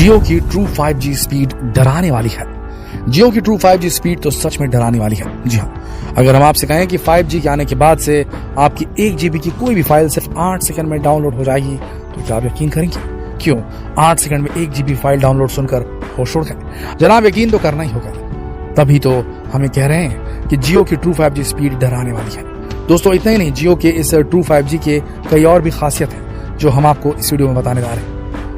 जियो की true 5G speed डराने वाली है। जियो की ट्रू 5G स्पीड तो सच में डराने वाली है। जी हाँ, अगर हम आपसे कहें कि 5G के आने के बाद से आपकी 1 GB की कोई भी फाइल सिर्फ 8 सेकंड में डाउनलोड हो जाएगी, तो क्या आप यकीन करेंगे? क्यों 8 सेकंड में 1 GB फाइल डाउनलोड सुनकर होश उड़ गए? जनाब, यकीन तो करना ही होगा। तभी तो हमें कह रहे हैं कि जियो की ट्रू 5G स्पीड डराने वाली है। दोस्तों, इतना ही नहीं, जियो के इस ट्रू 5G के कई और भी खासियत है जो हम आपको इस वीडियो में बताने जा रहे हैं।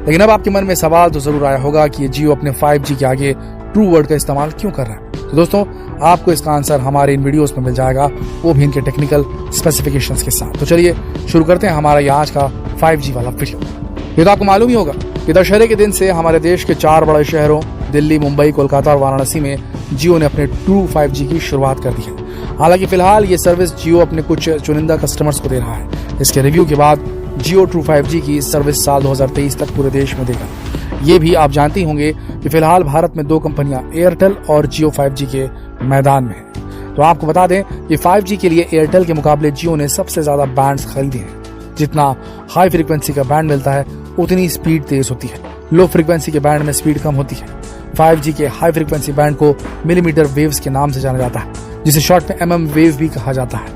लेकिन अब आपके मन में सवाल तो जरूर आया होगा कि ये जियो अपने 5G के आगे ट्रू वर्ड का इस्तेमाल क्यों कर रहा है। तो दोस्तों, आपको इसका आंसर हमारे इन वीडियोस में मिल जाएगा, वो भी इनके टेक्निकल स्पेसिफिकेशंस के साथ। तो चलिए शुरू करते हैं हमारा ये आज का 5G वाला वीडियो। ये तो आपको मालूम ही होगा कि दशहरे के दिन से हमारे देश के 4 बड़े शहरों दिल्ली, मुंबई, कोलकाता और वाराणसी में जियो ने अपने ट्रू 5G की शुरुआत कर दी है। हालांकि फिलहाल ये सर्विस जियो अपने कुछ चुनिंदा कस्टमर्स को दे रहा है। इसके रिव्यू के बाद जियो ट्रू 5G की सर्विस साल 2023 तक पूरे देश में देगा। ये भी आप जानते होंगे कि फिलहाल भारत में 2 कंपनियां एयरटेल और जियो 5G के मैदान में हैं। तो आपको बता दें कि 5G के लिए एयरटेल के मुकाबले जियो ने सबसे ज्यादा बैंड्स खरीदे हैं। जितना हाई फ्रीक्वेंसी का बैंड मिलता है उतनी स्पीड तेज होती है। लो फ्रीक्वेंसी के बैंड में स्पीड कम होती है। 5G के हाई फ्रीक्वेंसी बैंड को मिलीमीटर वेव्स के नाम से जाना जाता है, जिसे शॉर्ट में MM वेव भी कहा जाता है।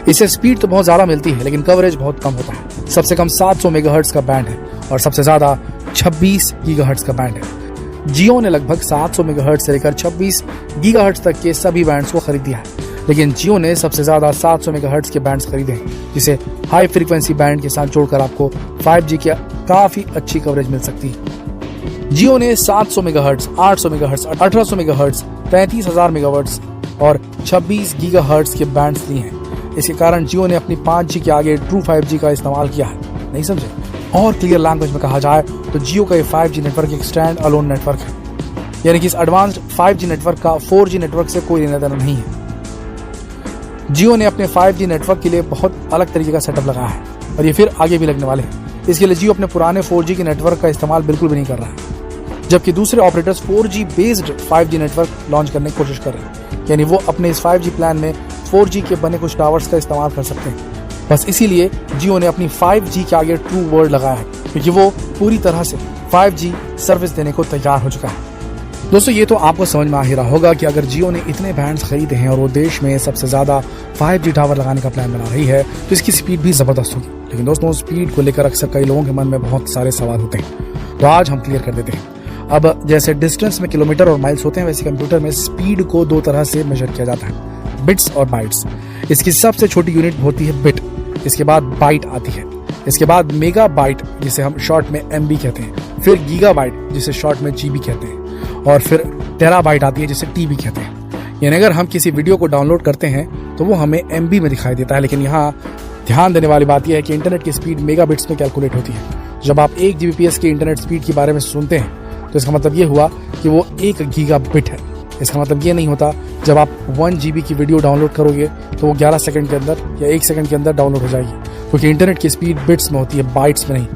इससे स्पीड तो बहुत ज्यादा मिलती है, लेकिन कवरेज बहुत कम होता है। सबसे कम 700 मेगाहर्ट्ज का बैंड है और सबसे ज्यादा 26 गीगाहर्ट्ज का बैंड है। जियो ने लगभग 700 मेगाहर्ट्ज से लेकर 26 गीगाहर्ट्ज तक के सभी बैंड्स को खरीद लिया है, लेकिन जियो ने सबसे ज्यादा 700 मेगाहर्ट्ज के बैंड्स खरीदे हैं, जिसे हाई फ्रीक्वेंसी बैंड के साथ जोड़कर आपको 5G की काफी अच्छी कवरेज मिल सकती है। जियो ने 700 मेगाहर्ट्ज, 800 मेगाहर्ट्ज, 1800 मेगाहर्ट्ज, 33,000 मेगाहर्ट्ज और 26 गीगाहर्ट्ज के बैंड्स लिए हैं। इसके कारण जियो ने अपनी 5G के आगे ट्रू 5G का इस्तेमाल किया है। नहीं समझे? और क्लियर लैंग्वेज में कहा जाए तो जियो का ये 5G नेटवर्क एक स्टैंड अलोन नेटवर्क है, यानी कि इस एडवांस्ड 5G नेटवर्क का 4G नेटवर्क से कोई लेना देना नहीं है। जियो ने अपने 5G नेटवर्क के लिए बहुत अलग तरीके का सेटअप लगाया है और ये फिर आगे भी लगने वाले हैं। इसके लिए जियो अपने पुराने 4G के नेटवर्क का इस्तेमाल बिल्कुल भी नहीं कर रहा है, जबकि दूसरे operators 4G based 5G network launch करने की कोशिश कर रहे हैं, यानी वो अपने इस 5G प्लान में 4G के बने कुछ टावर्स का इस्तेमाल कर सकते हैं। बस इसीलिए जियो ने अपनी 5G के आगे ट्रू वर्ड लगाया है, क्योंकि वो पूरी तरह से 5G सर्विस देने को तैयार हो चुका है। दोस्तों, ये तो आपको समझ में आ ही रहा होगा कि अगर जियो ने इतने बैंड्स खरीदे हैं और वो देश में सबसे ज्यादा 5G टावर लगाने का प्लान बना रही है, तो इसकी स्पीड भी जबरदस्त होगी। लेकिन दोस्तों, स्पीड को लेकर अक्सर कई लोगों के मन में बहुत सारे सवाल होते हैं, तो आज हम क्लियर कर देते हैं। अब जैसे डिस्टेंस में किलोमीटर और माइल्स होते हैं, वैसे कंप्यूटर में स्पीड को 2 तरह से मेजर किया जाता है, बिट्स और बाइट्स। इसकी सबसे छोटी यूनिट होती है बिट, इसके बाद बाइट आती है, इसके बाद मेगा बाइट जिसे हम शॉर्ट में MB कहते हैं, फिर गीगा बाइट जिसे शॉर्ट में GB कहते हैं, और फिर टेराबाइट आती है जिसे TB कहते हैं। यानी अगर हम किसी वीडियो को डाउनलोड करते हैं तो वो हमें MB में दिखाई देता है, लेकिन यहाँ ध्यान देने वाली बात यह है कि इंटरनेट की स्पीड मेगाबिट्स में कैलकुलेट होती है। जब आप 1 Gbps की इंटरनेट स्पीड के बारे में सुनते हैं तो इसका मतलब ये हुआ कि वो 1 गीगाबिट है। इसका मतलब ये नहीं होता जब आप 1 GB की वीडियो डाउनलोड करोगे तो वो 11 सेकंड के अंदर या 1 सेकंड के अंदर डाउनलोड हो जाएगी, क्योंकि इंटरनेट की स्पीड बिट्स में होती है, बाइट्स में नहीं।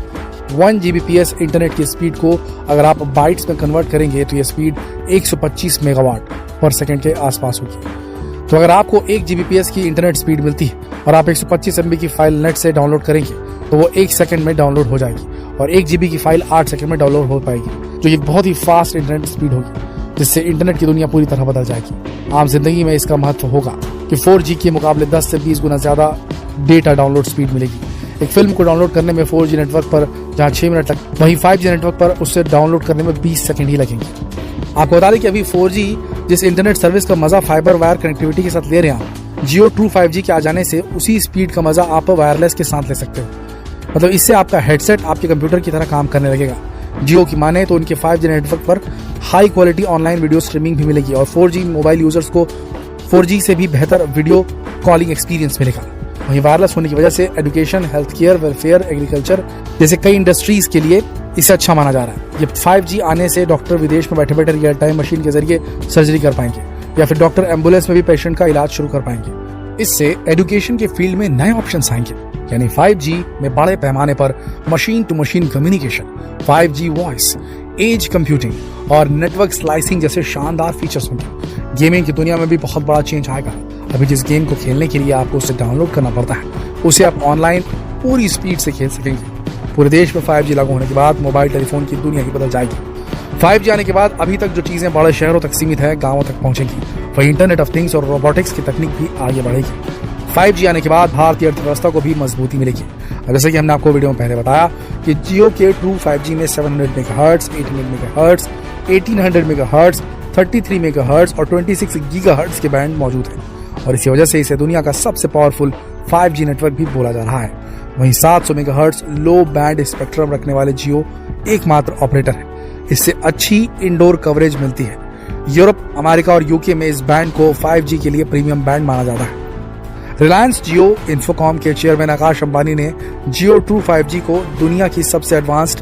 1 Gbps इंटरनेट की स्पीड को अगर आप बाइट्स में कन्वर्ट करेंगे तो ये स्पीड 125 मेगावाट पर सेकंड के आसपास होगी। तो अगर आपको 1 Gbps की इंटरनेट स्पीड मिलती है और आप 125 MB की फाइल नेट से डाउनलोड करेंगे तो वो 1 सेकंड में डाउनलोड हो जाएगी, और 1 GB की फाइल 8 सेकंड में डाउनलोड हो पाएगी, जो ये बहुत ही फास्ट इंटरनेट स्पीड होगी, जिससे इंटरनेट की दुनिया पूरी तरह बदल जाएगी। आम जिंदगी में इसका महत्व होगा कि 4G के मुकाबले 10 से 20 गुना ज्यादा डेटा डाउनलोड स्पीड मिलेगी। एक फिल्म को डाउनलोड करने में 4G नेटवर्क पर जहां 6 मिनट लग, वहीं 5G नेटवर्क पर उससे डाउनलोड करने में 20 सेकंड ही लगेंगे। आपको बता दें कि अभी 4G जिस इंटरनेट सर्विस का मजा फाइबर वायर कनेक्टिविटी के साथ ले रहे हैं, जियो ट्रू 5G के आ जाने से उसी स्पीड का मजा आप वायरलेस के साथ ले सकते हो। मतलब इससे आपका हेडसेट आपके कंप्यूटर की तरह काम करने लगेगा। जियो की माने तो उनके 5G नेटवर्क पर high quality online video streaming भी मिलेगी और 4G मोबाइल यूजर्स को 4G से भी बेहतर वीडियो कॉलिंग एक्सपीरियंस मिलेगा। वहीं वायरलेस होने की वजह से education, health care, welfare, agriculture जैसे कई इंडस्ट्रीज के लिए इसे अच्छा माना जा रहा है। ये 5G आने से डॉक्टर विदेश में बैठे बैठे रियल टाइम मशीन के जरिए सर्जरी कर पाएंगे, या फिर डॉक्टर एम्बुलेंस में भी पेशेंट का इलाज शुरू कर पाएंगे। इससे एजुकेशन के फील्ड में नए ऑप्शन आएंगे, यानी 5G में बड़े पैमाने पर machine to machine communication, 5G voice, edge computing और नेटवर्क स्लाइसिंग जैसे शानदार फीचर्स होंगे। गेमिंग की दुनिया में भी बहुत बड़ा चेंज आएगा। अभी जिस गेम को खेलने के लिए आपको उसे डाउनलोड करना पड़ता है, उसे आप ऑनलाइन पूरी स्पीड से खेल सकेंगे। पूरे देश में 5G लागू होने के बाद मोबाइल टेलीफोन की दुनिया ही बदल जाएगी। 5G आने के बाद अभी तक जो चीजें बड़े शहरों तक सीमित है, गांवों तक पहुंचेंगी। वही इंटरनेट ऑफ थिंग्स और रोबोटिक्स की तकनीक भी आगे बढ़ेगी। 5G आने के बाद भारतीय अर्थव्यवस्था को भी मजबूती मिलेगी। जैसे कि हमने आपको वीडियो में पहले बताया कि जियो के ट्रू 5G में 700 मेगाहर्ट्ज, 800 मेगाहर्ट्ज, 1800 मेगाहर्ट्ज, 33 मेगाहर्ट्ज और 26 गीगाहर्ट्ज के बैंड मौजूद हैं और इसी वजह से इसे दुनिया का सबसे पावरफुल 5G नेटवर्क भी बोला जा रहा है। वहीं 700 मेगाहर्ट्ज लो बैंड स्पेक्ट्रम रखने वाले जियो एकमात्र ऑपरेटर है। इससे अच्छी इंडोर कवरेज मिलती है। यूरोप, अमेरिका और यूके में इस बैंड को 5G के लिए प्रीमियम बैंड माना जाता है। रिलायंस जियो इन्फोकॉम के चेयरमैन आकाश अंबानी ने जियो ट्रू 5G को दुनिया की सबसे एडवांस्ड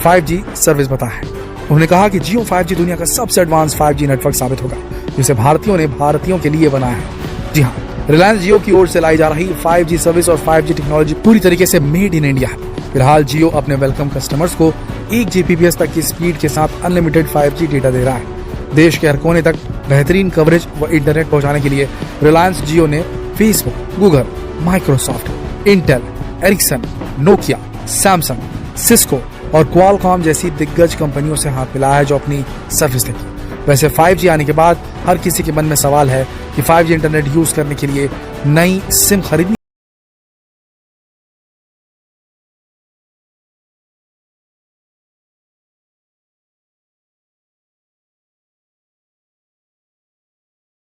5G सर्विस बताया है। उन्होंने कहा कि जियो 5G दुनिया का सबसे एडवांस 5G नेटवर्क साबित होगा, जिसे भारतीयों ने भारतीयों के लिए बनाया है। जी हाँ, रिलायंस जियो की ओर से लाई जा रही 5G सर्विस और 5G टेक्नोलॉजी पूरी तरीके से मेड इन इंडिया है। फिलहाल जियो अपने वेलकम कस्टमर्स को 1 Gbps तक की स्पीड के साथ अनलिमिटेड 5G डेटा दे रहा है। देश के हर कोने तक बेहतरीन कवरेज व इंटरनेट पहुंचाने के लिए रिलायंस जियो ने Facebook, Google, Microsoft, Intel, Ericsson, Nokia, Samsung, Cisco और क्वालकॉम जैसी दिग्गज कंपनियों से हाथ मिलाया है जो अपनी सर्विस देगी। वैसे 5G आने के बाद हर किसी के मन में सवाल है कि 5G इंटरनेट यूज करने के लिए नई सिम खरीदनी